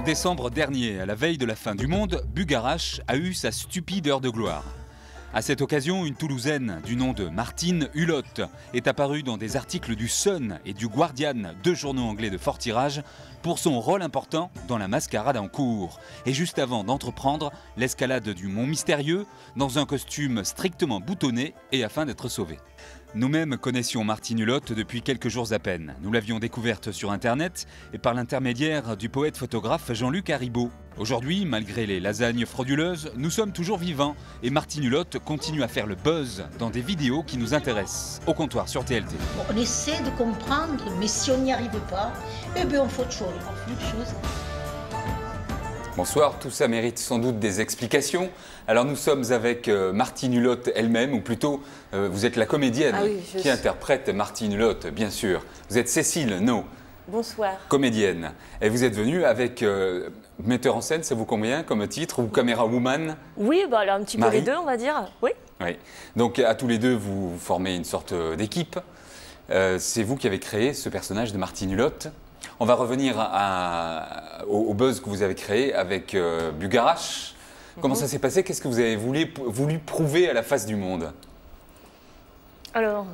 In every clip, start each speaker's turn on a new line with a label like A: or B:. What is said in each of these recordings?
A: décembre dernier, à la veille de la fin du monde, Bugarache a eu sa stupide heure de gloire. À cette occasion, une Toulousaine du nom de Martine Hulotte est apparue dans des articles du Sun et du Guardian, deux journaux anglais de fort tirage, pour son rôle important dans la mascarade en cours. Et juste avant d'entreprendre l'escalade du Mont Mystérieux, dans un costume strictement boutonné et afin d'être sauvée. Nous-mêmes connaissions Martine Hulotte depuis quelques jours à peine. Nous l'avions découverte sur Internet et par l'intermédiaire du poète-photographe Jean-Luc Haribo. Aujourd'hui, malgré les lasagnes frauduleuses, nous sommes toujours vivants et Martine Hulotte continue à faire le buzz dans des vidéos qui nous intéressent. Au comptoir sur TLT.
B: On essaie de comprendre, mais si on n'y arrive pas, eh bien on fait autre chose. On fait autre chose.
A: Bonsoir, tout ça mérite sans doute des explications. Alors nous sommes avec Martine Hulotte elle-même, ou plutôt vous êtes la comédienne qui interprète Martine Hulotte, bien sûr. Vous êtes Cécile No.
C: Bonsoir.
A: Comédienne. Et vous êtes venue avec metteur en scène, ça vous convient comme titre, ou caméra woman?
C: Oui, bah, alors, un petit peu les deux, on va dire. Oui.
A: Oui. Donc à tous les deux, vous formez une sorte d'équipe. C'est vous qui avez créé ce personnage de Martine Hulotte. On va revenir au buzz que vous avez créé avec Bugarache. Comment ça s'est passé? Qu'est-ce que vous avez voulu prouver à la face du monde?
C: Alors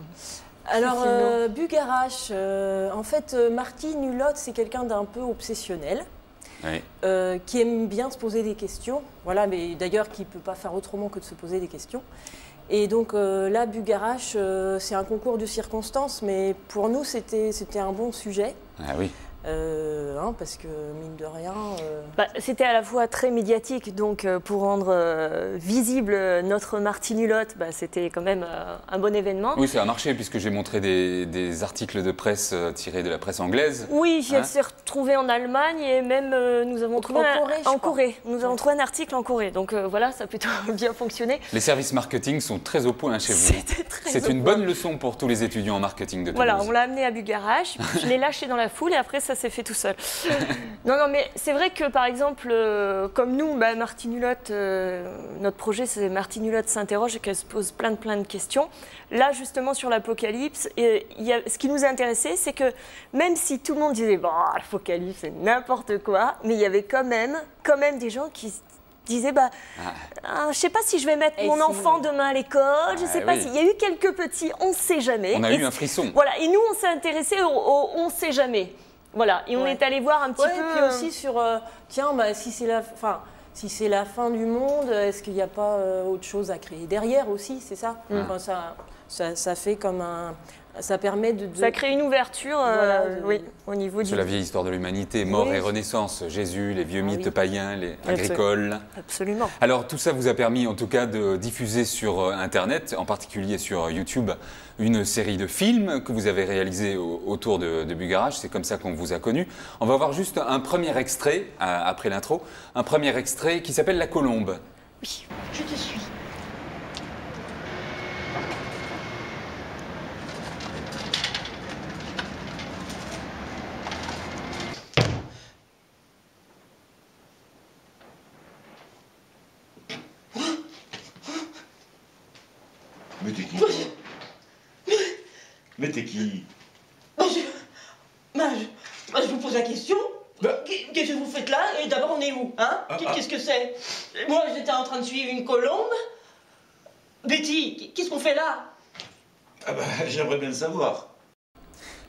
C: Bugarache, en fait, Martine Hulotte, c'est quelqu'un d'un peu obsessionnel, qui aime bien se poser des questions. Voilà, mais d'ailleurs, qui ne peut pas faire autrement que de se poser des questions. Et donc là, Bugarache, c'est un concours de circonstances, mais pour nous, c'était un bon sujet.
A: Ah oui.
C: Parce que mine de rien... C'était à la fois très médiatique, donc pour rendre visible notre Martine Hulotte, c'était quand même un bon événement.
A: Oui, ça a marché puisque j'ai montré des articles de presse tirés de la presse anglaise.
C: Oui, elle s'est retrouvée en Allemagne et même nous avons trouvé en Corée. Nous avons trouvé un article en Corée, donc voilà, ça a plutôt bien fonctionné.
A: Les services marketing sont très au point chez vous. C'est une bonne leçon pour tous les étudiants en marketing de Toulouse.
C: Voilà, on l'a amené à Bugarache, je l'ai lâché dans la foule et après ça s'est fait tout seul. Non, mais c'est vrai que par exemple, comme nous, Martine Hulotte, notre projet c'est Martine Hulotte s'interroge et qu'elle se pose plein de questions. Là, justement, sur l'Apocalypse, ce qui nous a intéressé, c'est que même si tout le monde disait « l'Apocalypse, c'est n'importe quoi », mais il y avait quand même des gens qui disaient je sais pas si je vais mettre mon enfant demain à l'école, je sais pas s'il y a eu quelques petits « on ne sait jamais ».
A: On a eu un frisson.
C: Voilà, et nous, on s'est intéressé au « on ne sait jamais ». Voilà, et on est allé voir un petit peu...
D: Et puis aussi sur, si c'est la fin du monde, est-ce qu'il n'y a pas autre chose à créer derrière aussi, c'est ça? Enfin, ça fait comme un... Ça permet de...
C: Ça crée une ouverture au niveau du...
A: C'est la vieille histoire de l'humanité, mort et renaissance, Jésus, les vieux mythes païens, les agricoles.
C: Absolument.
A: Alors tout ça vous a permis en tout cas de diffuser sur Internet, en particulier sur YouTube, une série de films que vous avez réalisés autour de Bugarache. C'est comme ça qu'on vous a connu. On va voir juste un premier extrait, après l'intro, un premier extrait qui s'appelle La Colombe.
B: Oui, je te suis.
E: Mais t'es qui? Mais t'es qui?
B: Je vous pose la question. Qu'est-ce que vous faites là? Et d'abord, on est où, hein? Qu'est-ce que c'est? Moi, j'étais en train de suivre une colombe. Betty, qu'est-ce qu'on fait là?
E: J'aimerais bien le savoir.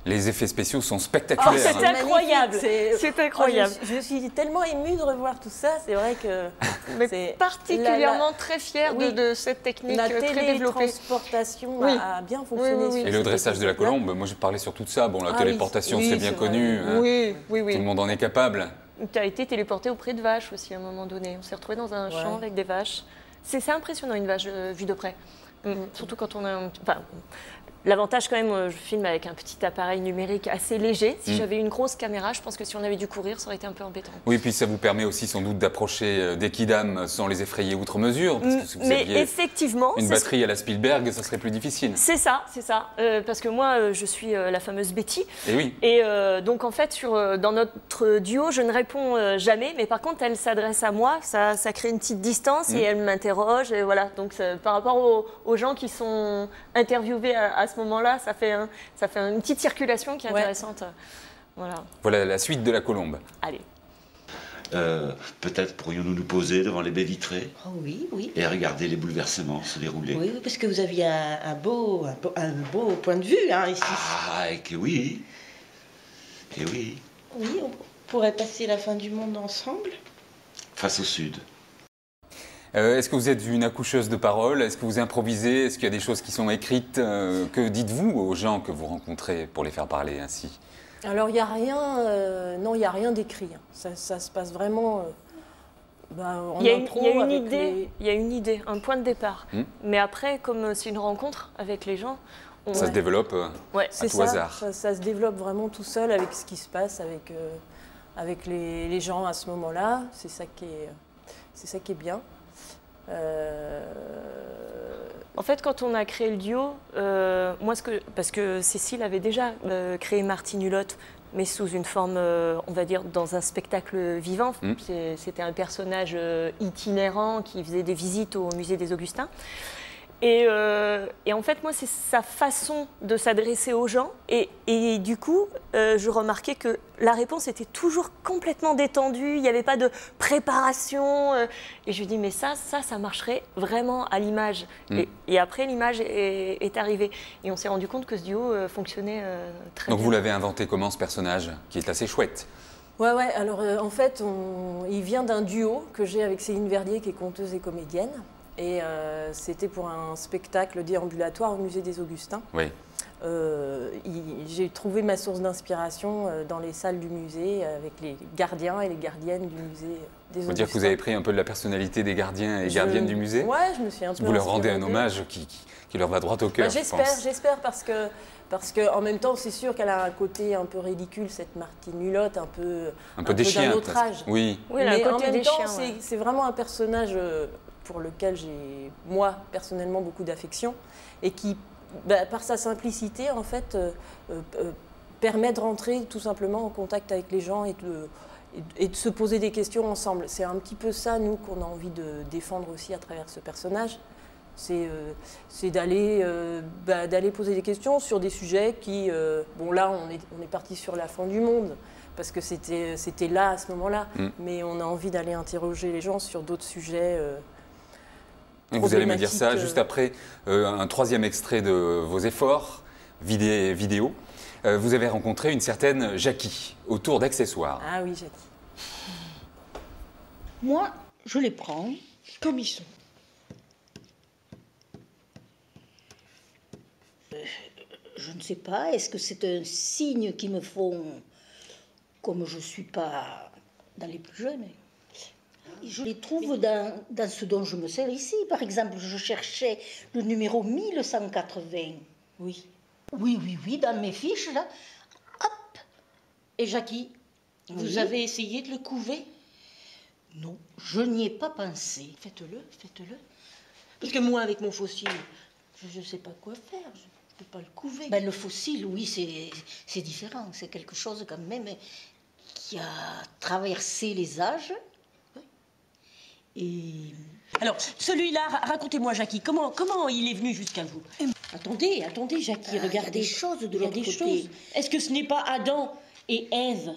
A: Les effets spéciaux sont spectaculaires.
C: C'est incroyable. C'est incroyable.
D: Je suis tellement émue de revoir tout ça. C'est vrai que
C: c'est particulièrement très fière de cette technique
D: très développée. La télétransportation a bien fonctionné.
A: Et le dressage de la colombe, moi je parlais sur tout ça. Bon, la téléportation c'est bien connu.
C: Oui.
A: Tout le monde en est capable.
C: Tu as été téléporté auprès de vaches aussi à un moment donné. On s'est retrouvé dans un champ avec des vaches. C'est impressionnant une vache vue de près. Surtout quand on a l'avantage quand même, je filme avec un petit appareil numérique assez léger. Si j'avais une grosse caméra, je pense que si on avait dû courir, ça aurait été un peu embêtant.
A: Oui, puis ça vous permet aussi sans doute d'approcher des kidams sans les effrayer outre mesure. Parce que si vous aviez
C: effectivement,
A: une batterie à la Spielberg, ça serait plus difficile.
C: C'est ça. Parce que moi, je suis la fameuse Betty.
A: Et oui.
C: Et donc en fait, dans notre duo, je ne réponds jamais. Mais par contre, elle s'adresse à moi. Ça crée une petite distance et elle m'interroge. Et voilà. Donc par rapport aux gens qui sont interviewés à ce moment-là, ça fait une petite circulation qui est intéressante.
A: Voilà la suite de La Colombe.
C: Allez.
E: Peut-être pourrions-nous nous poser devant les baies vitrées
B: Oh oui, oui.
E: et regarder les bouleversements se dérouler.
B: Oui, parce que vous aviez un beau point de vue, hein, ici.
E: Ah, et que oui. Et oui.
B: Oui, on pourrait passer la fin du monde ensemble.
E: Face au sud.
A: Est-ce que vous êtes une accoucheuse de paroles? Est-ce que vous improvisez? Est-ce qu'il y a des choses qui sont écrites? Que dites-vous aux gens que vous rencontrez pour les faire parler ainsi?
D: Alors, il n'y a rien, non, il n'y a rien d'écrit. Ça se passe vraiment en impro.
C: Il y a une idée, un point de départ. Mais après, comme c'est une rencontre avec les gens,
A: ça se développe à tout hasard.
D: Ça se développe vraiment tout seul avec ce qui se passe avec les gens à ce moment-là. C'est ça qui est bien.
C: En fait, quand on a créé le duo, parce que Cécile avait déjà créé Martine Hulotte, mais sous une forme, on va dire, dans un spectacle vivant. C'était un personnage itinérant qui faisait des visites au musée des Augustins. Et en fait, moi, c'est sa façon de s'adresser aux gens. Et du coup, je remarquais que la réponse était toujours complètement détendue. Il n'y avait pas de préparation. Et je lui dis, mais ça marcherait vraiment à l'image. Et après, l'image est arrivée. Et on s'est rendu compte que ce duo fonctionnait très bien.
A: Donc vous l'avez inventé comment, ce personnage, qui est assez chouette?
D: Ouais. Alors, en fait, il vient d'un duo que j'ai avec Céline Verdier, qui est conteuse et comédienne. Et c'était pour un spectacle déambulatoire au musée des Augustins.
A: Oui.
D: J'ai trouvé ma source d'inspiration dans les salles du musée avec les gardiens et les gardiennes du musée des Augustins.
A: On peut dire que vous avez pris un peu de la personnalité des gardiens et gardiennes du musée?
D: Ouais, je me suis un peu
A: Vous leur rendez un hommage qui leur va droit au cœur, je pense.
D: J'espère parce que en même temps, c'est sûr qu'elle a un côté un peu ridicule, cette Martine Hulotte, un peu
A: des chiens,
D: d'un autre âge.
A: Oui.
D: Mais en même temps, c'est vraiment un personnage pour lequel j'ai, moi, personnellement, beaucoup d'affection, et qui, par sa simplicité, en fait, permet de rentrer tout simplement en contact avec les gens et de se poser des questions ensemble. C'est un petit peu ça, nous, qu'on a envie de défendre aussi à travers ce personnage. C'est d'aller poser des questions sur des sujets qui... bon, là, on est parti sur la fin du monde, parce que c'était là, à ce moment-là, mais on a envie d'aller interroger les gens sur d'autres sujets.
A: Vous allez me dire ça juste après un troisième extrait de vos efforts vidéo. Vous avez rencontré une certaine Jackie autour d'accessoires.
D: Ah oui, Jackie.
B: Moi, je les prends comme ils sont. Je ne sais pas, est-ce que c'est un signe qui me font, comme je ne suis pas dans les plus jeunes. Je les trouve dans ce dont je me sers ici. Par exemple, je cherchais le numéro 1180. Oui, dans mes fiches, là. Hop. Et Jackie, vous avez essayé de le couver? Non, je n'y ai pas pensé. Faites-le. Parce que moi, avec mon fossile, je ne sais pas quoi faire. Je ne peux pas le couver. Ben, le fossile, oui, c'est différent. C'est quelque chose quand même qui a traversé les âges. Et... Alors, celui-là, racontez-moi, Jackie, comment il est venu jusqu'à vous? Attendez, Jackie, regardez. Il y a des choses de l'autre côté. Est-ce que ce n'est pas Adam et Ève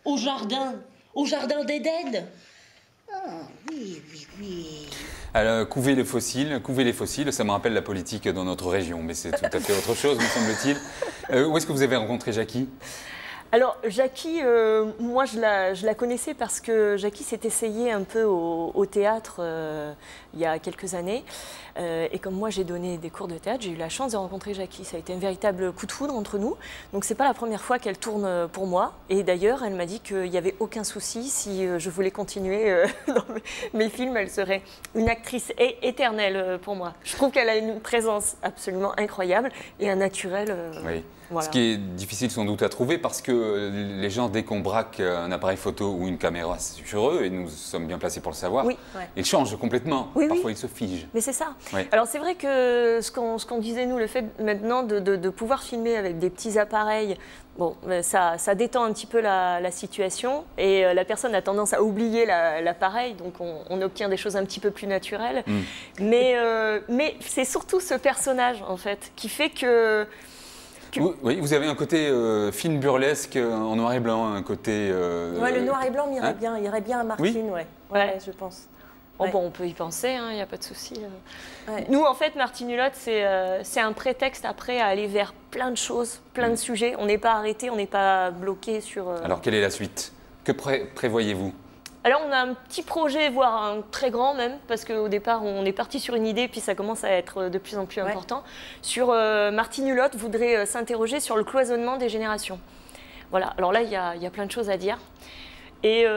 B: au jardin d'Éden? Ah, oui.
A: Alors, couver les fossiles, ça me rappelle la politique dans notre région, mais c'est tout à fait autre chose, me semble-t-il. Où est-ce que vous avez rencontré Jackie?
C: Alors, Jackie, moi, je la connaissais parce que Jackie s'est essayée un peu au théâtre il y a quelques années. Et comme moi, j'ai donné des cours de théâtre, j'ai eu la chance de rencontrer Jackie. Ça a été un véritable coup de foudre entre nous. Donc, c'est pas la première fois qu'elle tourne pour moi. Et d'ailleurs, elle m'a dit qu'il n'y avait aucun souci. Si je voulais continuer dans mes films, elle serait une actrice éternelle pour moi. Je trouve qu'elle a une présence absolument incroyable et un naturel...
A: Oui.
C: Voilà.
A: Ce qui est difficile sans doute à trouver parce que les gens, dès qu'on braque un appareil photo ou une caméra sur eux, et nous sommes bien placés pour le savoir, ils changent complètement. Parfois, ils se figent.
C: Mais c'est ça.
A: Oui.
C: Alors, c'est vrai que ce qu'on disait, nous, le fait maintenant de pouvoir filmer avec des petits appareils, bon, ça détend un petit peu la situation et la personne a tendance à oublier l'appareil, donc on obtient des choses un petit peu plus naturelles. Mais c'est surtout ce personnage, en fait, qui fait que...
A: Oui, vous avez un côté film burlesque en noir et blanc, un côté...
D: Ouais, le noir et blanc irait bien à Martine, ouais, je pense.
C: Oh, bon, on peut y penser, il n'y a pas de souci. Nous, en fait, Martine Hulot, c'est un prétexte après à aller vers plein de choses, plein de sujets. On n'est pas arrêté, on n'est pas bloqué sur...
A: Alors, quelle est la suite? Que prévoyez-vous?
C: Alors, on a un petit projet, voire un très grand même, parce qu'au départ, on est parti sur une idée, puis ça commence à être de plus en plus important. Sur Martine Hulot voudrait s'interroger sur le cloisonnement des générations. Voilà, alors là, il y a plein de choses à dire. Et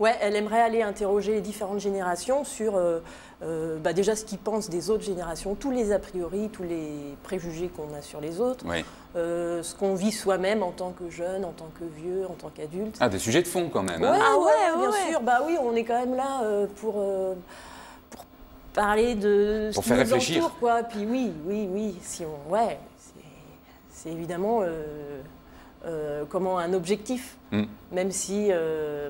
D: ouais, elle aimerait aller interroger les différentes générations sur déjà ce qu'ils pensent des autres générations, tous les a priori, tous les préjugés qu'on a sur les autres, ce qu'on vit soi-même en tant que jeune, en tant que vieux, en tant qu'adulte.
A: Ah, des sujets de fond quand même.
D: Ouais, bien sûr. Bah oui, on est quand même là pour parler de
A: pour
D: ce
A: faire
D: qui nous
A: réfléchir.
D: entoure, quoi. Puis oui, si on, c'est évidemment comment un objectif, même si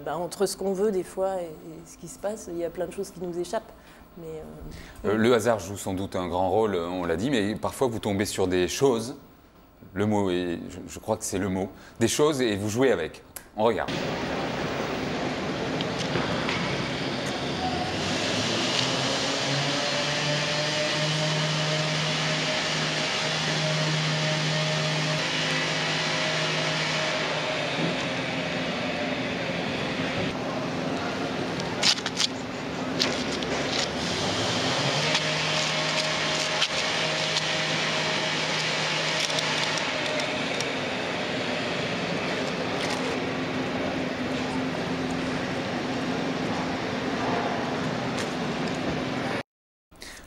D: entre ce qu'on veut des fois et ce qui se passe, il y a plein de choses qui nous échappent. Mais,
A: le hasard joue sans doute un grand rôle, on l'a dit, mais parfois vous tombez sur des choses, le mot, et je crois que c'est le mot, des choses et vous jouez avec. On regarde.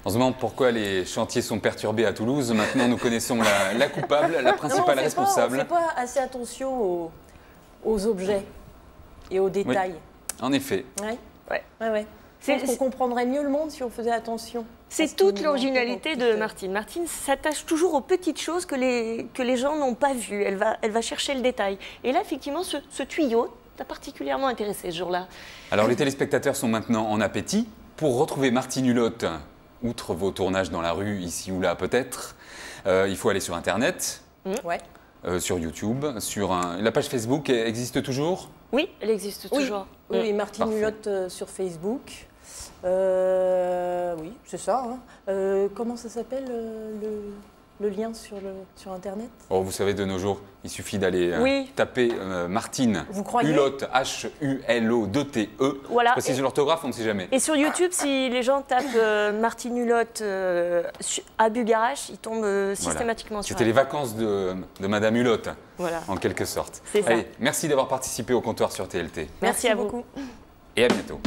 A: On se demande pourquoi les chantiers sont perturbés à Toulouse. Maintenant, nous connaissons la coupable, la principale responsable.
D: On ne fait pas assez attention aux objets et aux détails.
A: Oui, en effet.
D: Ouais. Je pense qu'on comprendrait mieux le monde si on faisait attention.
C: C'est toute l'originalité de Martine. Martine s'attache toujours aux petites choses que les gens n'ont pas vues. Elle va chercher le détail. Et là, effectivement, ce tuyau t'a particulièrement intéressé ce jour-là. Alors,
A: les téléspectateurs sont maintenant en appétit. Pour retrouver Martine Hulot, outre vos tournages dans la rue, ici ou là peut-être, il faut aller sur Internet, sur YouTube, sur la page Facebook existe toujours?
C: Oui, elle existe toujours.
D: Oui, Martine Hulot sur Facebook. Oui, c'est ça. Comment ça s'appelle le lien sur Internet?
A: Oh, vous savez, de nos jours, il suffit d'aller taper Martine Hulot, H-U-L-O-2-T-E.
C: Voilà.
A: Je précise l'orthographe, on ne sait jamais.
C: Et sur YouTube, si les gens tapent Martine Hulot à Bugarach, ils tombent systématiquement sur elle.
A: C'était les vacances de Madame Hulot, en quelque sorte.
C: C'est ça.
A: Allez, merci d'avoir participé au comptoir sur TLT.
C: Merci à vous.
A: Et à bientôt.